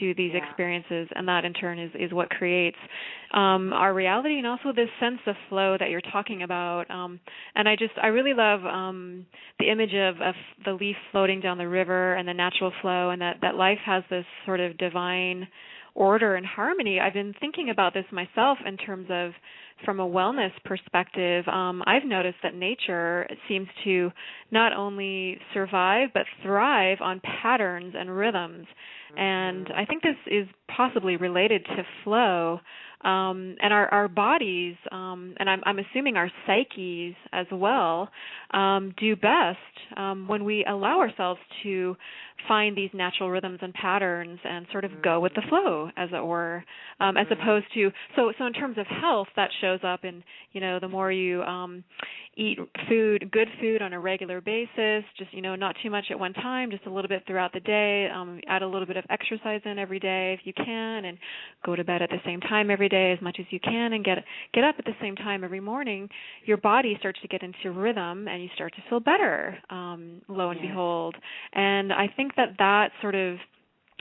to these experiences, and that in turn is what creates our reality, and also this sense of flow that you're talking about. And I really love the image of the leaf floating down the river and the natural flow, and that life has this sort of divine order and harmony. I've been thinking about this myself in terms of, from a wellness perspective, I've noticed that nature seems to not only survive but thrive on patterns and rhythms. And I think this is possibly related to flow. And our bodies, and I'm assuming our psyches as well, do best when we allow ourselves to find these natural rhythms and patterns and sort of go with the flow, as it were, as opposed to, so in terms of health, that shows up in, the more you eat good food on a regular basis, just, not too much at one time, just a little bit throughout the day, add a little bit of exercise in every day if you can, and go to bed at the same time every day as much as you can, and get up at the same time every morning, your body starts to get into rhythm and you start to feel better, lo and behold. And I think that sort of,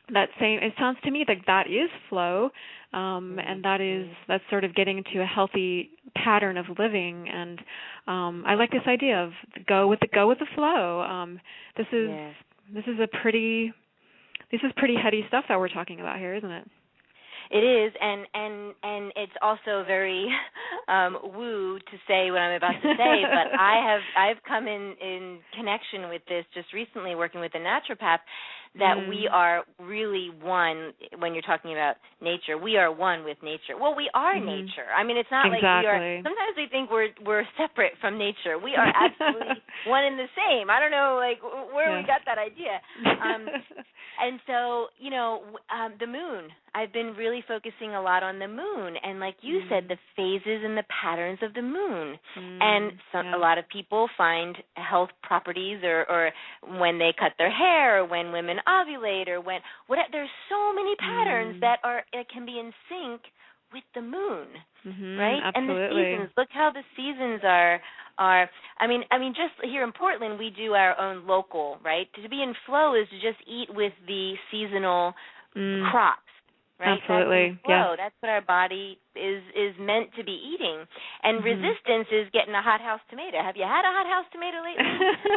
it sounds to me like that is flow, and that's sort of getting into a healthy pattern of living. And I like this idea of go with the flow. This is pretty heady stuff that we're talking about here, isn't it? It is, and it's also very woo to say what I'm about to say, but I've come in connection with this just recently, working with a naturopath, that we are really one. When you're talking about nature, we are one with nature. Well, we are nature. I mean, it's not like we are. Sometimes we think we're separate from nature. We are absolutely one and the same. I don't know, like, where we got that idea. And so, the moon. I've been really focusing a lot on the moon, and like you said, the phases and the patterns of the moon. And a lot of people find health properties, or when they cut their hair, or when women ovulate or when there's so many patterns that can be in sync with the moon, right? Absolutely. And the seasons. Look how the seasons are. I mean, just here in Portland, we do our own local, right? To be in flow is to just eat with the seasonal crops, right? Absolutely. That's flow. That's what our body is meant to be eating. And resistance is getting a hothouse tomato. Have you had a hothouse tomato lately?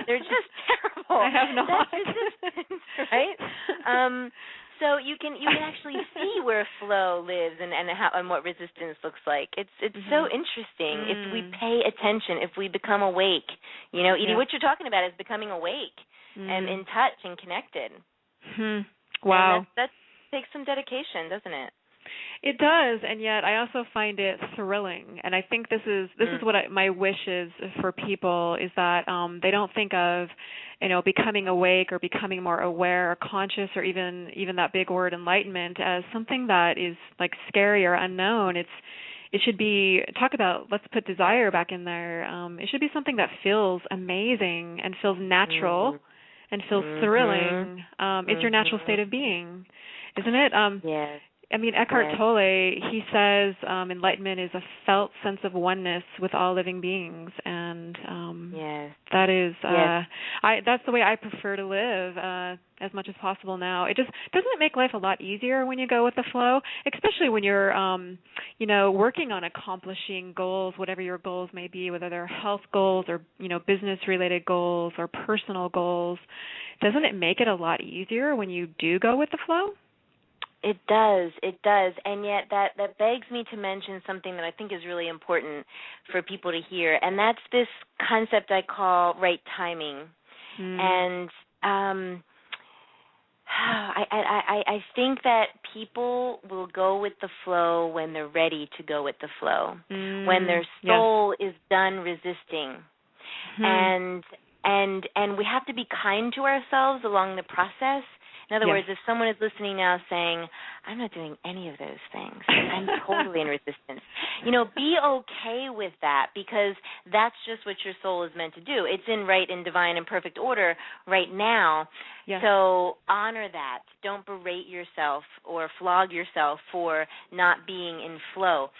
They're just terrible. I have not. That's resistance, right? So you can actually see where flow lives and what resistance looks like. It's so interesting if we pay attention, if we become awake. Edie, what you're talking about is becoming awake and in touch and connected. Wow. And that takes some dedication, doesn't it? It does, and yet I also find it thrilling. And I think this is what my wish is for people, is that they don't think of, becoming awake or becoming more aware or conscious or even that big word enlightenment as something that is like scary or unknown. It should be, let's put desire back in there. It should be something that feels amazing and feels natural and feels thrilling. It's your natural state of being, isn't it? Yes. I mean, Eckhart Tolle, he says enlightenment is a felt sense of oneness with all living beings, and that is that's the way I prefer to live as much as possible now. It just doesn't it make life a lot easier when you go with the flow, especially when you're working on accomplishing goals, whatever your goals may be, whether they're health goals or business related goals or personal goals. Doesn't it make it a lot easier when you do go with the flow? It does, and yet that begs me to mention something that I think is really important for people to hear, and that's this concept I call right timing. And I think that people will go with the flow when they're ready to go with the flow, when their soul is done resisting, and we have to be kind to ourselves along the process. In other words, if someone is listening now saying, I'm not doing any of those things, I'm totally in resistance, be okay with that, because that's just what your soul is meant to do. It's in right and divine and perfect order right now. Yes. So honor that. Don't berate yourself or flog yourself for not being in flow,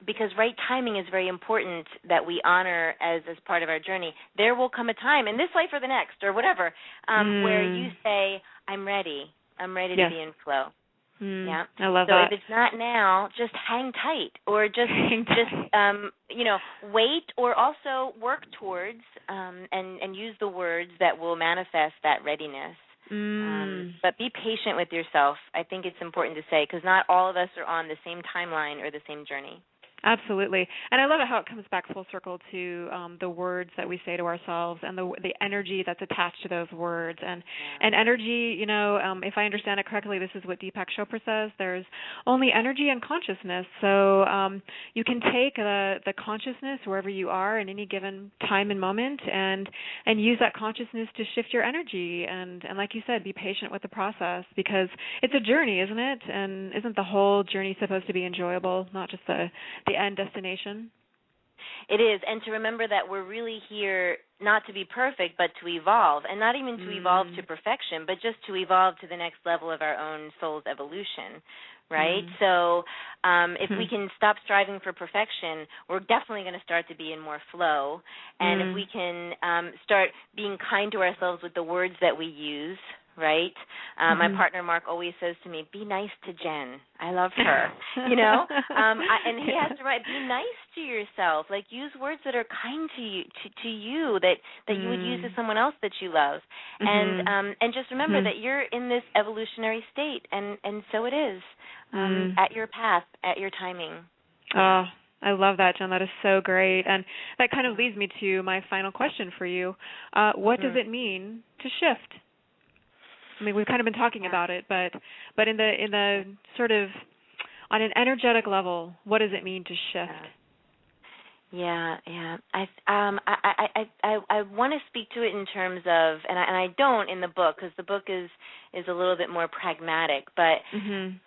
because right timing is very important that we honor as part of our journey. There will come a time in this life or the next or whatever where you say, I'm ready to be in flow. Yeah, I love that. So if it's not now, just hang tight, or just wait, or also work towards and use the words that will manifest that readiness. But be patient with yourself. I think it's important to say, because not all of us are on the same timeline or the same journey. Absolutely. And I love it how it comes back full circle to the words that we say to ourselves and the energy that's attached to those words. And energy, if I understand it correctly, this is what Deepak Chopra says, there's only energy and consciousness. So you can take the consciousness wherever you are in any given time and moment and use that consciousness to shift your energy. And like you said, be patient with the process, because it's a journey, isn't it? And isn't the whole journey supposed to be enjoyable, not just the end destination? It is, and to remember that we're really here not to be perfect, but to evolve, and not even to evolve to perfection, but just to evolve to the next level of our own soul's evolution, right? So if we can stop striving for perfection, we're definitely going to start to be in more flow, and if we can start being kind to ourselves with the words that we use, right? My partner Mark always says to me, be nice to Jen. I love her, and he has to write, be nice to yourself. Like, use words that are kind to you, that you would use to someone else that you love. And just remember that you're in this evolutionary state, and so it is, at your path, at your timing. Oh, I love that, Jen. That is so great. And that kind of leads me to my final question for you. What does it mean to shift? I mean, we've kind of been talking about it, but in the sort of on an energetic level, what does it mean to shift? Yeah. I want to speak to it in terms of, and I don't in the book, because the book is a little bit more pragmatic, but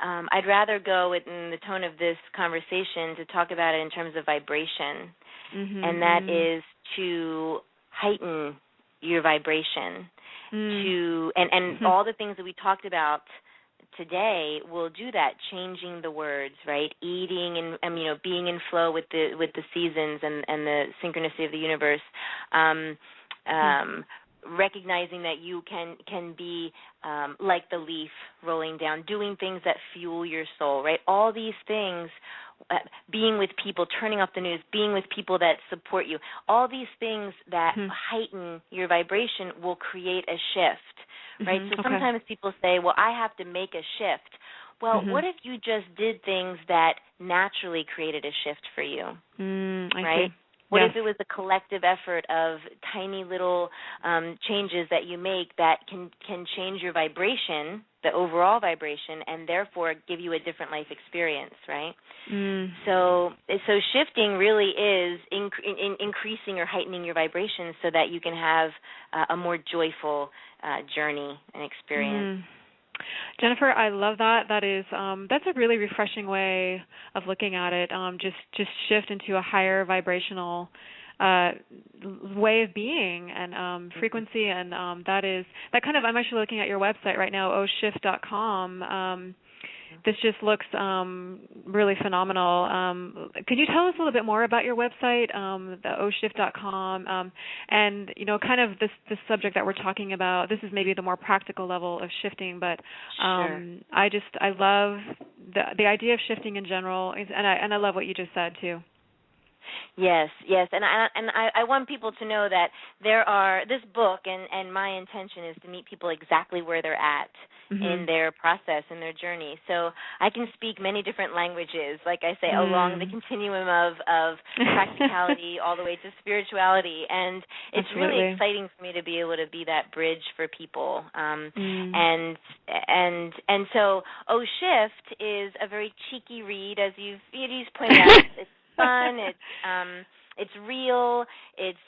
I'd rather go in the tone of this conversation to talk about it in terms of vibration, and that is to heighten your vibration. to and all the things that we talked about today will do that, changing the words, right? Eating and being in flow with the seasons and the synchronicity of the universe. Recognizing that you can be like the leaf rolling down, doing things that fuel your soul, right? All these things, being with people, turning off the news, being with people that support you, all these things that heighten your vibration will create a shift, right? So sometimes people say, well, I have to make a shift. Well, what if you just did things that naturally created a shift for you, right? What if it was a collective effort of tiny little changes that you make that can change your vibration, the overall vibration, and therefore give you a different life experience, right? So shifting really is increasing or heightening your vibration so that you can have a more joyful journey and experience. Jennifer, I love that. That's a really refreshing way of looking at it. Just shift into a higher vibrational way of being and frequency, and I'm actually looking at your website right now, oshift.com. This just looks really phenomenal. Could you tell us a little bit more about your website, the oshift.com, and kind of this subject that we're talking about? This is maybe the more practical level of shifting, but I love the idea of shifting in general, and I love what you just said too. Yes, and I want people to know that this book, and my intention is to meet people exactly where they're at in their process, in their journey. So I can speak many different languages, like I say, along the continuum of practicality all the way to spirituality, and it's really exciting for me to be able to be that bridge for people. And so Shift is a very cheeky read, as you've pointed out. It's fun. It's real. It's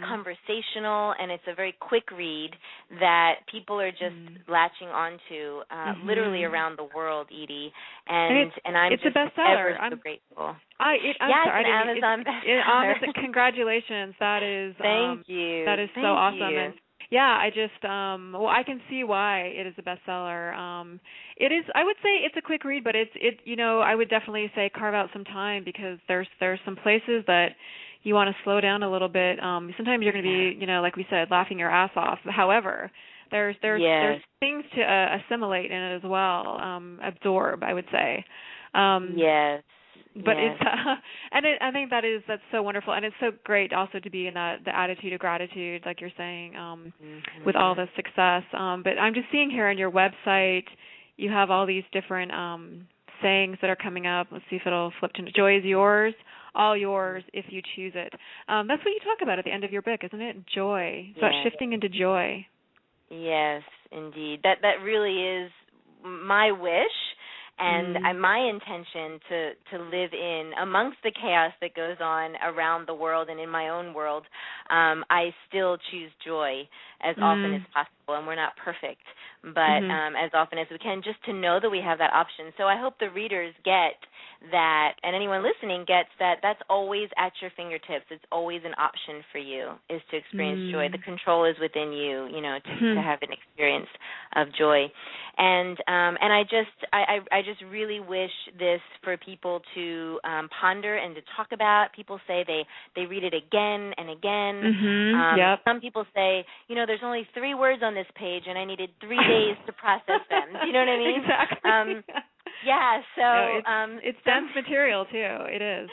conversational, and it's a very quick read that people are just latching onto, literally around the world, Edie. And I'm it's just a bestseller. ever so grateful. It's an Amazon bestseller. Congratulations. That is thank you. That is so awesome. And yeah, I just I can see why it is a bestseller. It is. I would say it's a quick read, but I would definitely say carve out some time, because there's some places that you want to slow down a little bit. Sometimes you're going to be, like we said, laughing your ass off. However, there's things to assimilate in it as well, absorb, I would say. But it's I think that's so wonderful, and it's so great also to be in the attitude of gratitude, like you're saying, with all the success. But I'm just seeing here on your website, you have all these different sayings that are coming up. Let's see if it'll flip to joy is yours, all yours if you choose it. That's what you talk about at the end of your book, isn't it? Joy. It's about shifting into joy. Yes, indeed. That really is my wish. And my intention to live in amongst the chaos that goes on around the world and in my own world, I still choose joy as often as possible. And we're not perfect, but as often as we can, just to know that we have that option. So I hope the readers get that, and anyone listening gets that. That's always at your fingertips. It's always an option for you, is to experience joy. The control is within you, to have an experience of joy. And I just really wish this for people to ponder and to talk about. People say they read it again and again. Some people say, there's only 3 words on this page, and I needed 3 days to process them. Do you know what I mean? Exactly. It's dense material too. It is.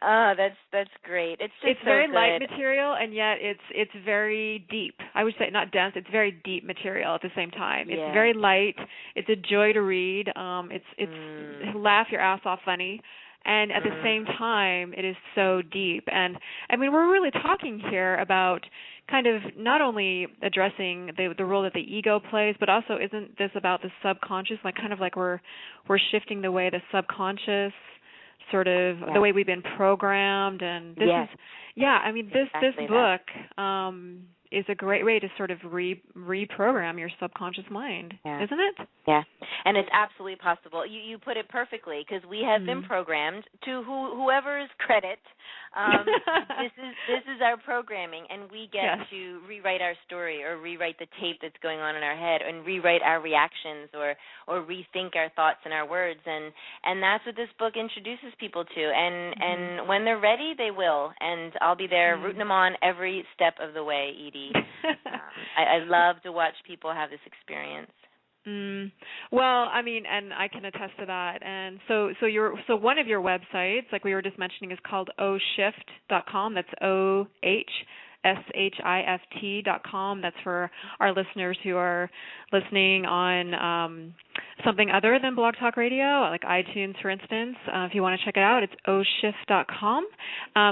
Oh, that's great. It's so very good. light material, and yet it's very deep. I would say not dense. It's very deep material at the same time. It's very light. It's a joy to read. It's laugh your ass off funny, and at the same time, it is so deep. And I mean, we're really talking here about kind of not only addressing the role that the ego plays, but also isn't this about the subconscious? Like we're shifting the way the subconscious sort of the way we've been programmed, and this is I mean this book is a great way to sort of reprogram your subconscious mind, isn't it? Yeah, and it's absolutely possible. You put it perfectly, because we have been programmed, to whoever's credit. This is our programming, and we get to rewrite our story, or rewrite the tape that's going on in our head, and rewrite our reactions, or rethink our thoughts and our words, and that's what this book introduces people to. And when they're ready, they will, and I'll be there rooting them on every step of the way, Edie. I love to watch people have this experience. Well, I mean, and I can attest to that. And so one of your websites, like we were just mentioning, is called ohshift.com. That's OHSHIFT.com. That's for our listeners who are listening on something other than Blog Talk Radio, like iTunes, for instance. If you want to check it out, it's ohshift.com.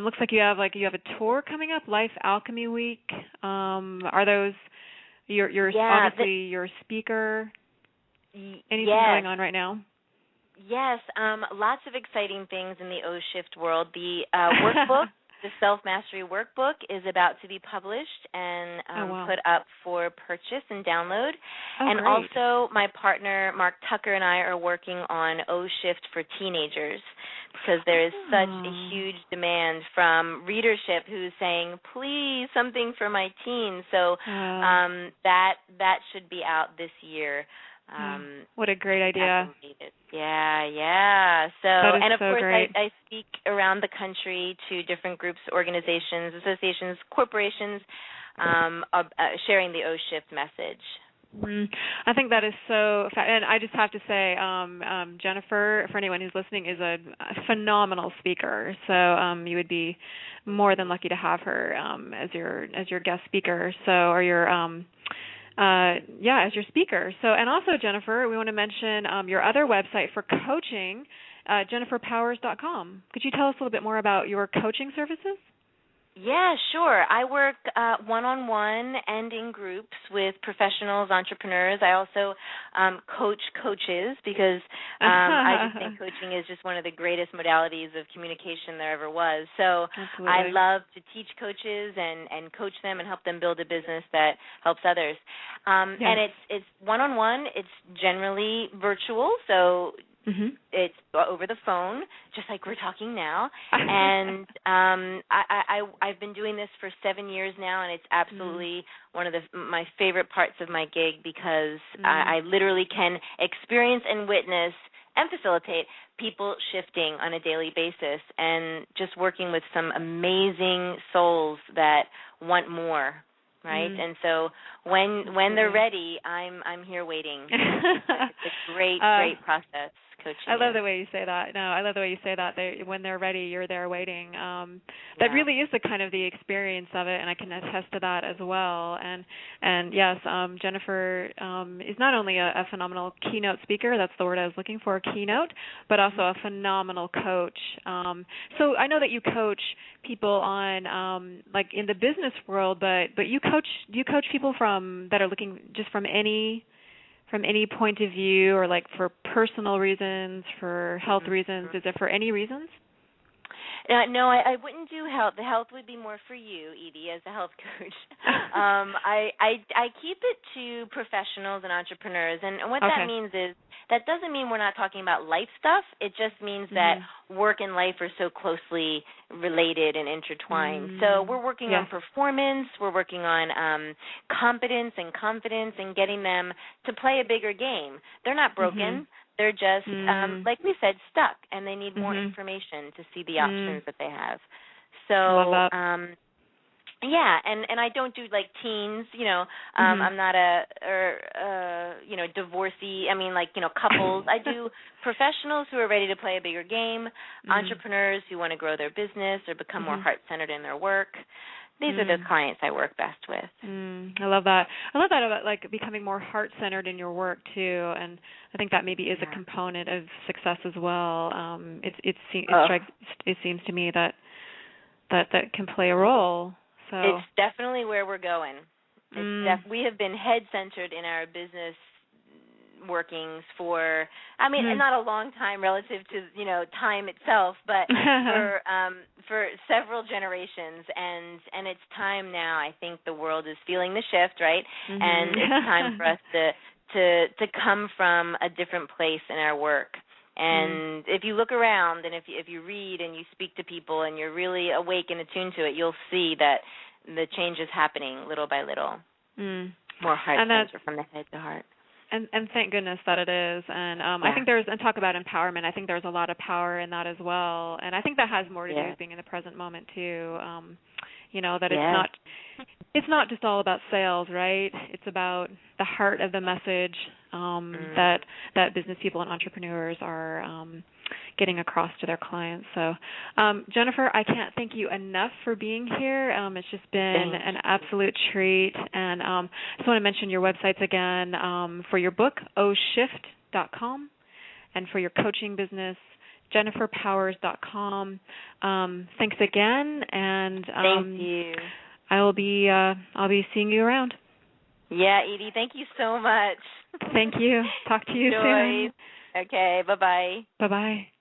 Looks like you have a tour coming up, Life Alchemy Week. Are those you're obviously you're a speaker? Anything going on right now? Yes, lots of exciting things in the O-Shift world. The workbook, the Self-Mastery Workbook, is about to be published and put up for purchase and download. And great. Also, my partner, Mark Tucker, and I are working on O-Shift for teenagers, because there is such a huge demand from readership who's saying, please, something for my teens. So that should be out this year. What a great idea. Yeah. So, and of so course, great. I speak around the country to different groups, organizations, associations, corporations, sharing the O-Shift message. I think that is so, and I just have to say, Jennifer, for anyone who's listening, is a phenomenal speaker. So you would be more than lucky to have her as your guest speaker. So, or your as your speaker. So, and also, Jennifer, we want to mention your other website for coaching, jenniferpowers.com. Could you tell us a little bit more about your coaching services? Yeah, sure. I work one-on-one and in groups with professionals, entrepreneurs. I also coach coaches, because I just think coaching is just one of the greatest modalities of communication there ever was. So Absolutely. I love to teach coaches and coach them and help them build a business that helps others. And it's one-on-one. It's generally virtual, so it's over the phone, just like we're talking now. And I've been doing this for 7 years now, and it's absolutely one of my favorite parts of my gig, because I literally can experience and witness and facilitate people shifting on a daily basis, and just working with some amazing souls that want more. Right, and so when they're ready, I'm here waiting. It's a great process. Coaching. I love the way you say that. No, I love the way you say that. When they're ready, you're there waiting. That really is the kind of the experience of it, and I can attest to that as well. And yes, Jennifer is not only a phenomenal keynote speaker, that's the word I was looking for, keynote, but also a phenomenal coach. So I know that you coach people on like in the business world, but do you coach people that are looking just from any point of view, or like for personal reasons, for health reasons? Is it for any reasons? No, I wouldn't do health. The health would be more for you, Edie, as a health coach. I keep it to professionals and entrepreneurs, and what that means is, that doesn't mean we're not talking about life stuff. It just means that work and life are so closely related and intertwined. So we're working on performance, we're working on competence and confidence, and getting them to play a bigger game. They're not broken. They're just, like we said, stuck, and they need more information to see the options that they have. So, and I don't do like teens, I'm not a divorcee. I mean, couples. I do professionals who are ready to play a bigger game, entrepreneurs who want to grow their business or become more heart-centered in their work. These are the clients I work best with. I love that. I love that about like becoming more heart-centered in your work too, and I think that maybe is a component of success as well. It seems to me that can play a role. So it's definitely where we're going. We have been head-centered in our business workings for, I mean, not a long time relative to, time itself, but for several generations, and it's time now. I think the world is feeling the shift, right? And it's time for us to come from a different place in our work. And if you look around and if you read and you speak to people and you're really awake and attuned to it, you'll see that the change is happening little by little. More heart center from the head to heart. And thank goodness that it is. And I think and talk about empowerment, I think there's a lot of power in that as well. And I think that has more to do with being in the present moment too. That it's not just all about sales, right? It's about the heart of the message that business people and entrepreneurs are getting across to their clients. So, Jennifer, I can't thank you enough for being here. It's just been an absolute treat. And I just want to mention your websites again for your book, oshift.com, and for your coaching business, jenniferpowers.com. Thanks again, and thank you. I'll be seeing you around. Yeah, Edie, thank you so much. Thank you. Talk to you soon. Okay, bye-bye. Bye-bye.